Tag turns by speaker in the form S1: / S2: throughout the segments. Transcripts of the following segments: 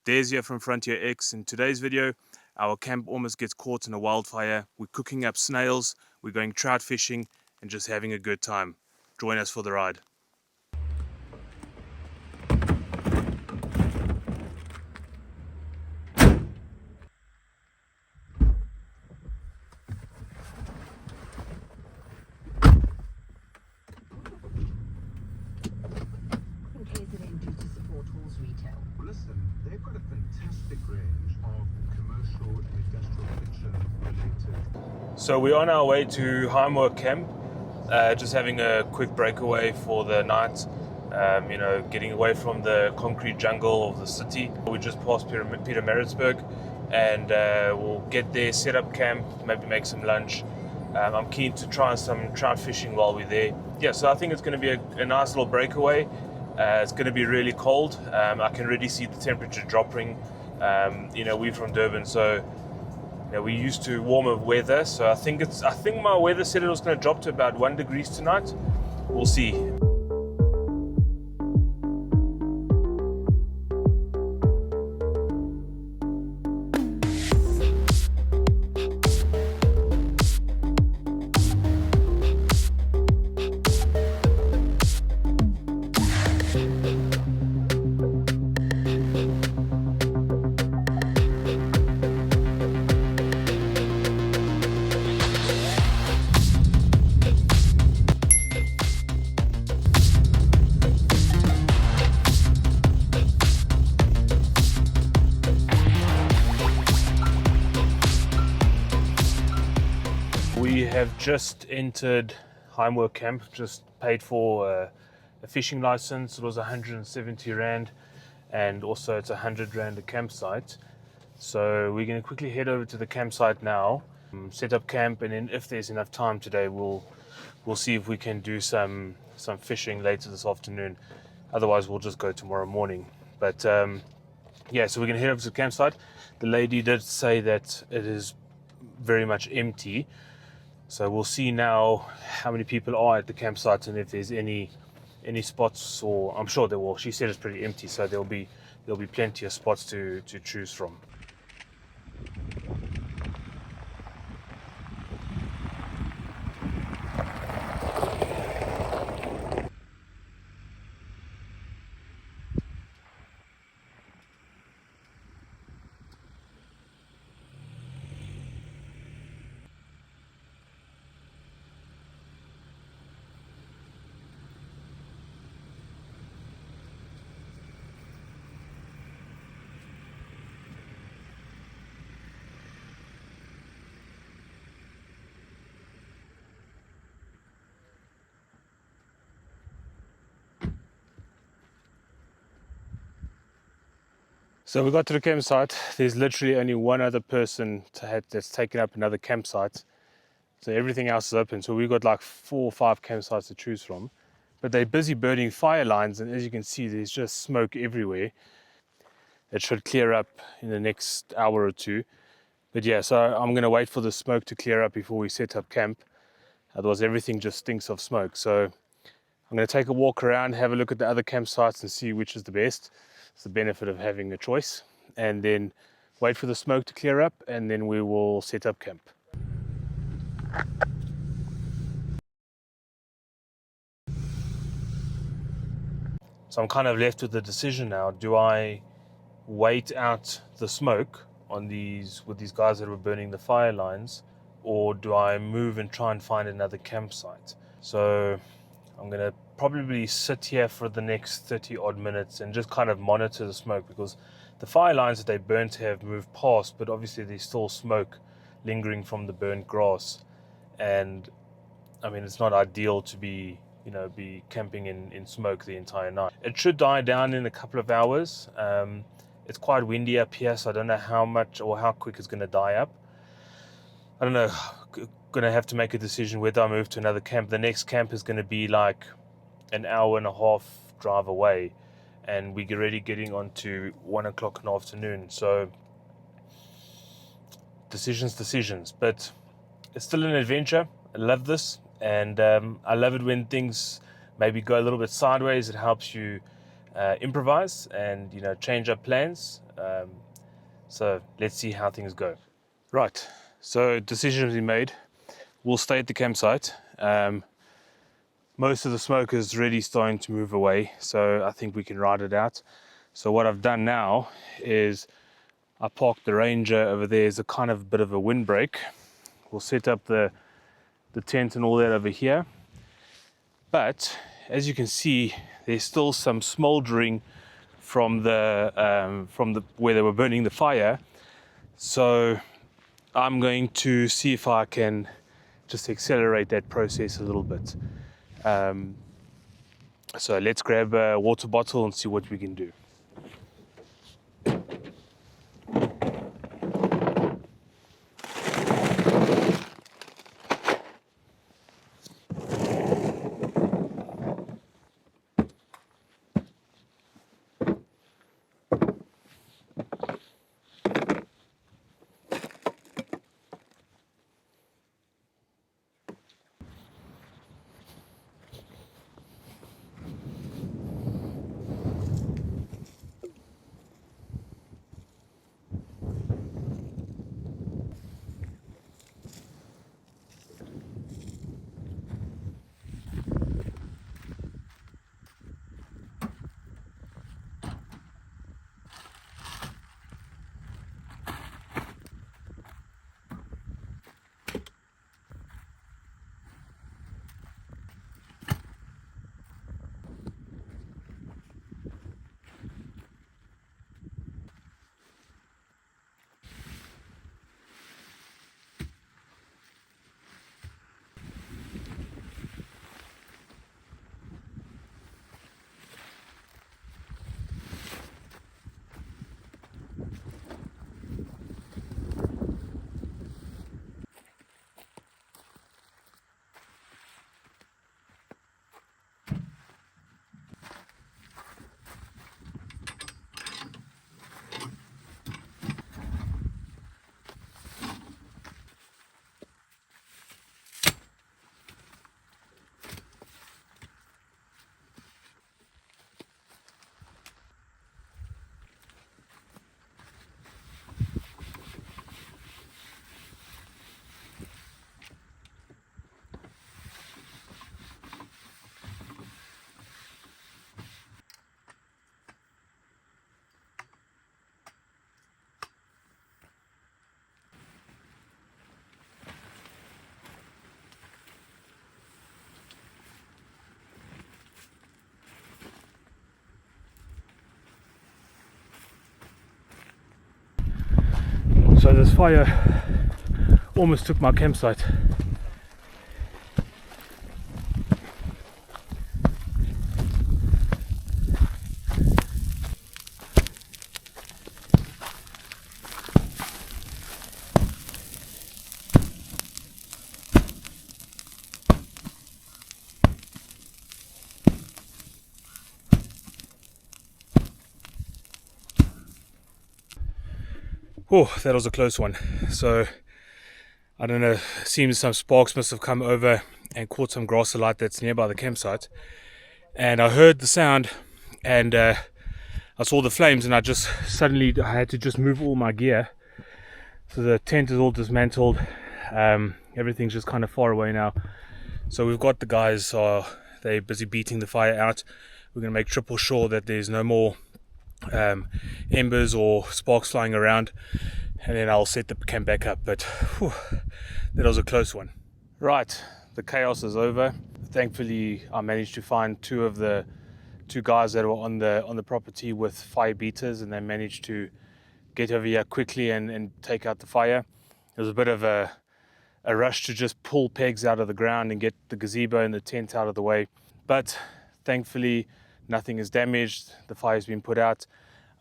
S1: Des here from Frontier X. In today's video, our camp almost gets caught in a wildfire. We're cooking up snails, we're going trout fishing, and just having a good time. Join us for the ride.
S2: KZN due to support Hall's retail.
S3: Listen, they've got a fantastic range of commercial and industrial kitchen related.
S1: So we're on our way to Highmoor Camp, just having a quick breakaway for the night. Getting away from the concrete jungle of the city. We just passed Pietermaritzburg, and we'll get there, set up camp, maybe make some lunch. I'm keen to try some trout fishing while we're there. Yeah, so I think it's going to be a nice little breakaway. It's going to be really cold. I can already see the temperature dropping. We're from Durban, so we're used to warmer weather. So I think my weather said it was going to drop to about 1 degree tonight. We'll see. We have just entered Highmoor Camp, just paid for a fishing license. It was 170 Rand, and also it's 100 Rand a campsite. So we're going to quickly head over to the campsite now, set up camp, and then if there's enough time today, we'll see if we can do some fishing later this afternoon. Otherwise, we'll just go tomorrow morning. But yeah, so we're going to head over to the campsite. The lady did say that it is very much empty. So we'll see now how many people are at the campsite and if there's any spots, or I'm sure there will. She said it's pretty empty, so there'll be plenty of spots to choose from. So we got to the campsite. There's literally only one other person that's taken up another campsite. So everything else is open. So we've got like 4 or 5 campsites to choose from. But they're busy burning fire lines, and as you can see, there's just smoke everywhere. It should clear up in the next hour or two. But yeah, so I'm going to wait for the smoke to clear up before we set up camp. Otherwise, everything just stinks of smoke. So I'm going to take a walk around, have a look at the other campsites and see which is the best. It's the benefit of having a choice. And then wait for the smoke to clear up, and then we will set up camp. So I'm kind of left with the decision now. Do I wait out the smoke with these guys that were burning the fire lines, or do I move and try and find another campsite? So I'm going to probably sit here for the next 30 odd minutes and just kind of monitor the smoke, because the fire lines that they burnt have moved past, but obviously there's still smoke lingering from the burnt grass. And I mean, it's not ideal to be camping in smoke the entire night. It should die down in a couple of hours. It's quite windy up here, so I don't know how much or how quick it's going to die up. I don't know. Going to have to make a decision whether I move to another camp. The next camp is going to be like an hour and a half drive away, and we're already getting on to 1 o'clock in the afternoon. So decisions, but it's still an adventure. I love this, and I love it when things maybe go a little bit sideways. It helps you improvise and change up plans. So let's see how things go. Right, so decision has been made. We'll stay at the campsite. Most of the smoke is really starting to move away, so I think we can ride it out. So what I've done now is I parked the Ranger over there as a kind of bit of a windbreak. We'll set up the tent and all that over here. But as you can see, there's still some smoldering from the where they were burning the fire. So I'm going to see if I can just accelerate that process a little bit. So let's grab a water bottle and see what we can do. So this fire almost took my campsite. Oh, that was a close one. So I don't know, it seems some sparks must have come over and caught some grass alight that's nearby the campsite. And I heard the sound and I saw the flames, and I had to just move all my gear. So the tent is all dismantled. Everything's just kind of far away now. So we've got the guys, they're busy beating the fire out. We're going to make triple sure that there's no more embers or sparks flying around, and then I'll set the camp back up. But whew, that was a close one. Right, the chaos is over. Thankfully I managed to find two guys that were on the property with fire beaters, and they managed to get over here quickly and take out the fire. It was a bit of a rush to just pull pegs out of the ground and get the gazebo and the tent out of the way, but thankfully nothing is damaged. The fire's been put out.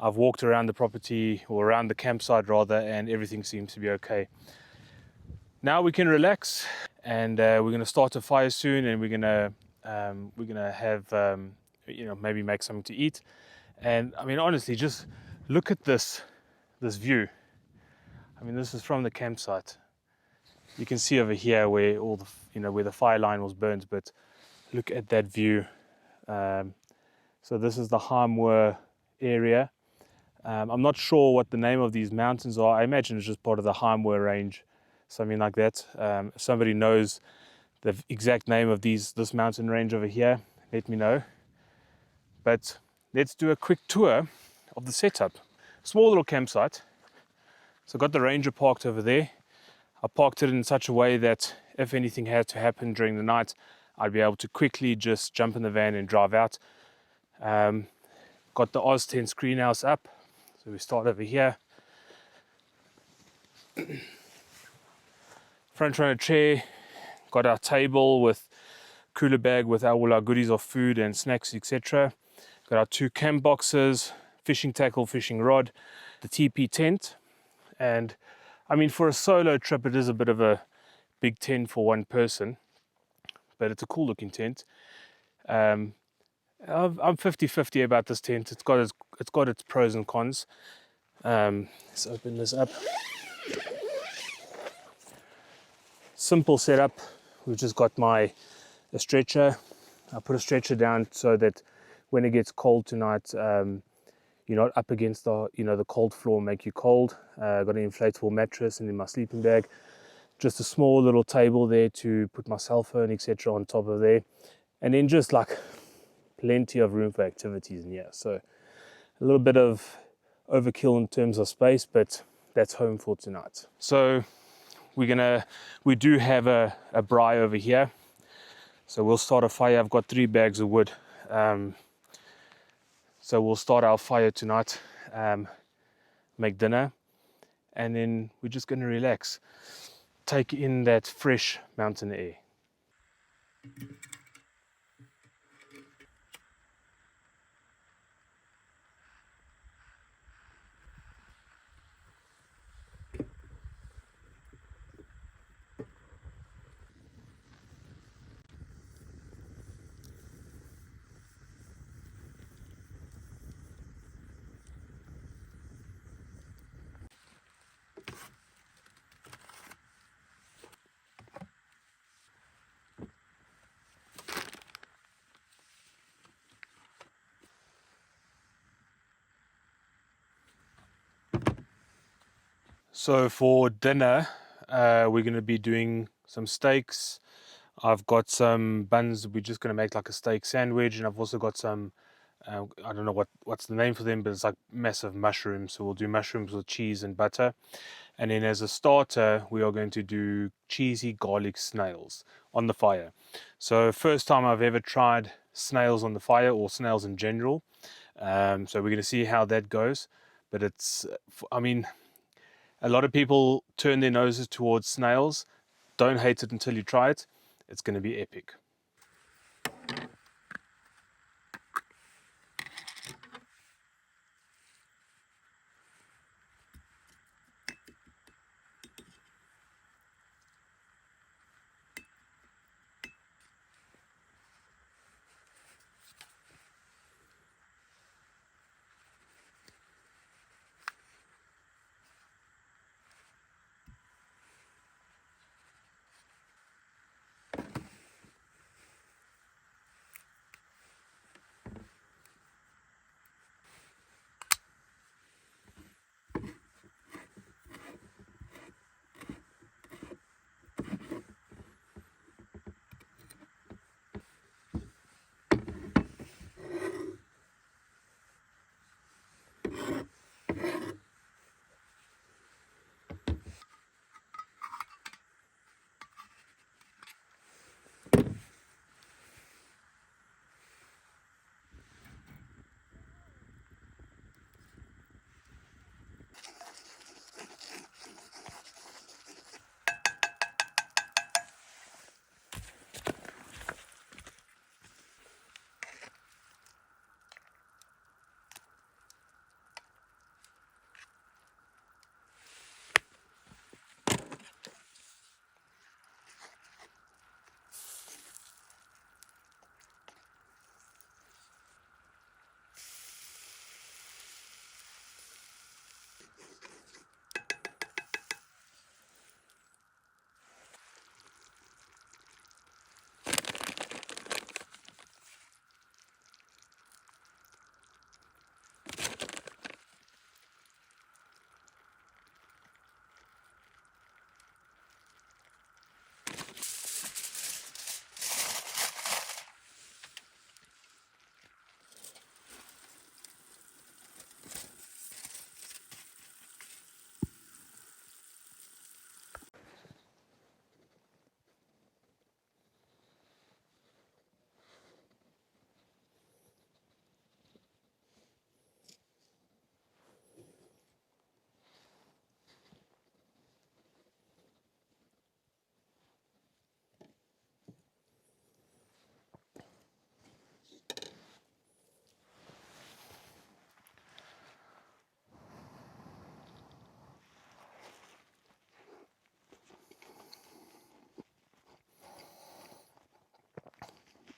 S1: I've walked around the property, or around the campsite rather, and everything seems to be okay. Now we can relax, and we're going to start a fire soon, and we're going to have maybe make something to eat. And I mean, honestly, just look at this view. I mean, this is from the campsite. You can see over here where where the fire line was burnt, but look at that view. So this is the Highmoor area. I'm not sure what the name of these mountains are. I imagine it's just part of the Highmoor range, something like that. If somebody knows the exact name of this mountain range over here, let me know. But let's do a quick tour of the setup. Small little campsite. So I got the Ranger parked over there. I parked it in such a way that if anything had to happen during the night, I'd be able to quickly just jump in the van and drive out. Got the Oz 10 screen house up. So we start over here. Front runner chair. Got our table with cooler bag with all our goodies of food and snacks, etc. Got our 2 camp boxes, fishing tackle, fishing rod, the TP tent. And I mean, for a solo trip, it is a bit of a big tent for one person, but it's a cool looking tent. I'm 50-50 about this tent. It's got its pros and cons. Let's open this up. Simple setup. We've just got a stretcher. I put a stretcher down so that when it gets cold tonight, you're not up against the cold floor, make you cold. Got an inflatable mattress and in my sleeping bag. Just a small little table there to put my cell phone, etc. on top of there. And then just like plenty of room for activities in here. So a little bit of overkill in terms of space, but that's home for tonight. So we do have a braai over here. So we'll start a fire. I've got 3 bags of wood. So we'll start our fire tonight, make dinner, and then we're just going to relax, take in that fresh mountain air. So for dinner, we're going to be doing some steaks. I've got some buns. We're just going to make like a steak sandwich, and I've also got some, I don't know what's the name for them, but it's like massive mushrooms. So we'll do mushrooms with cheese and butter. And then as a starter, we are going to do cheesy garlic snails on the fire. So first time I've ever tried snails on the fire, or snails in general. So we're going to see how that goes. But I mean, a lot of people turn their noses towards snails. Don't hate it until you try it. It's going to be epic.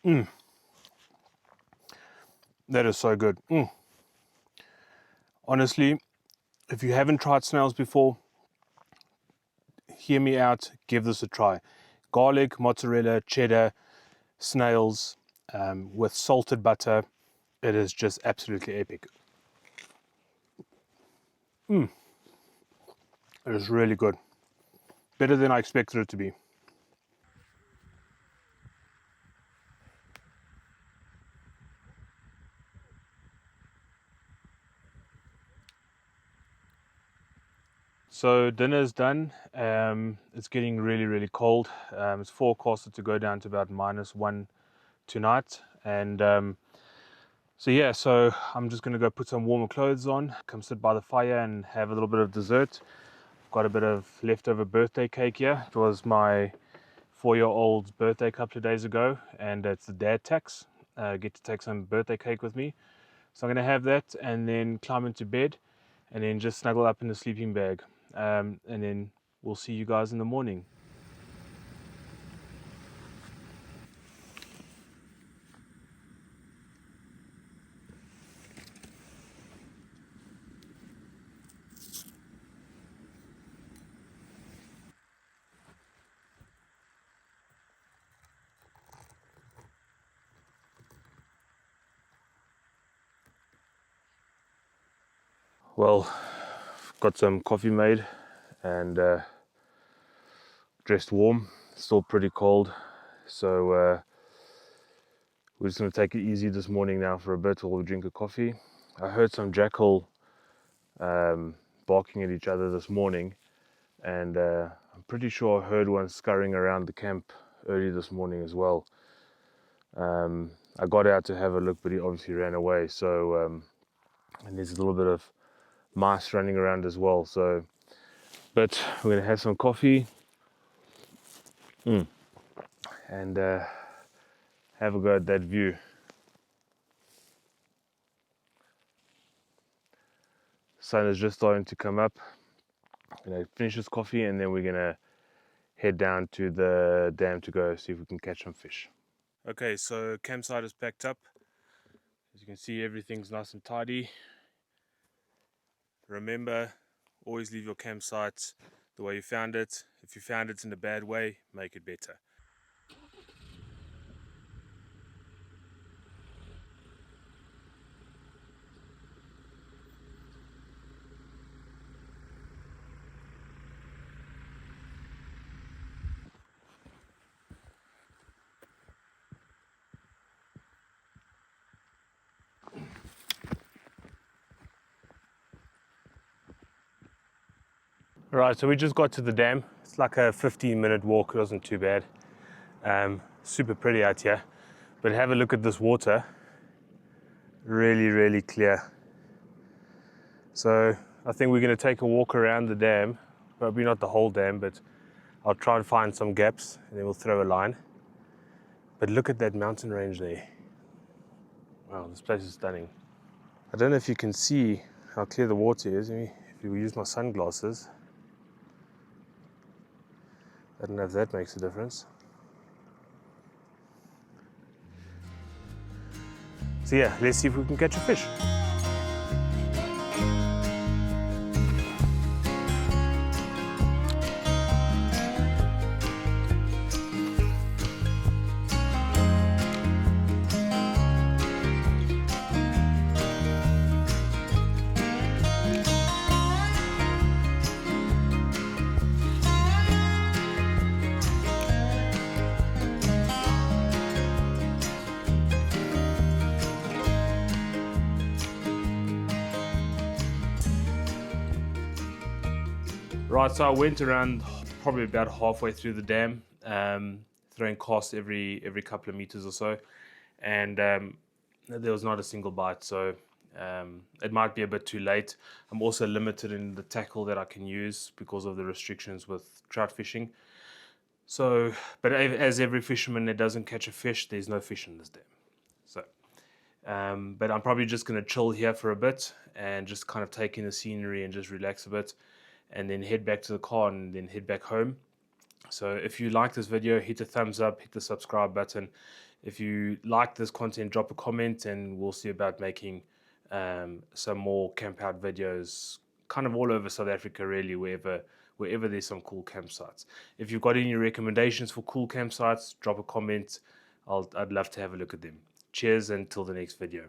S1: That is so good. Honestly, if you haven't tried snails before, hear me out, give this a try. Garlic, mozzarella, cheddar, snails with salted butter. It is just absolutely epic. It is really good. Better than I expected it to be. So dinner's done. It's getting really, really cold. It's forecasted to go down to about -1 tonight. And so yeah, so I'm just gonna go put some warmer clothes on, come sit by the fire and have a little bit of dessert. Got a bit of leftover birthday cake here. It was my 4-year-old's birthday a couple of days ago, and it's the dad tax. Get to take some birthday cake with me. So I'm gonna have that and then climb into bed and then just snuggle up in the sleeping bag. And then we'll see you guys in the morning. Well, got some coffee made and dressed warm. Still pretty cold, so we're just going to take it easy this morning now for a bit while we drink a coffee. I heard some jackal barking at each other this morning, and I'm pretty sure I heard one scurrying around the camp early this morning as well. I got out to have a look, but he obviously ran away. So and there's a little bit of mice running around as well. So, but we're gonna have some coffee and have a go at that view. Sun is just starting to come up. I'm gonna finish this coffee and then we're gonna head down to the dam to go see if we can catch some fish. Okay, so campsite is packed up. As you can see, everything's nice and tidy. Remember, always leave your campsite the way you found it. If you found it in a bad way, make it better. Right, so we just got to the dam. It's like a 15-minute walk. It wasn't too bad. Super pretty out here. But have a look at this water. Really, really clear. So I think we're going to take a walk around the dam. Probably not the whole dam, but I'll try and find some gaps and then we'll throw a line. But look at that mountain range there. Wow, this place is stunning. I don't know if you can see how clear the water is. If you use my sunglasses, I don't know if that makes a difference. So yeah, let's see if we can catch a fish. Right, so I went around probably about halfway through the dam, throwing casts every couple of meters or so, and there was not a single bite. So it might be a bit too late. I'm also limited in the tackle that I can use because of the restrictions with trout fishing. So, but as every fisherman that doesn't catch a fish, there's no fish in this dam. So, but I'm probably just going to chill here for a bit and just kind of take in the scenery and just relax a bit, and then head back to the car and then head back home. So if you like this video, hit the thumbs up, hit the subscribe button. If you like this content, drop a comment and we'll see about making some more camp out videos kind of all over South Africa, really, wherever there's some cool campsites. If you've got any recommendations for cool campsites, drop a comment. I'd love to have a look at them. Cheers until the next video.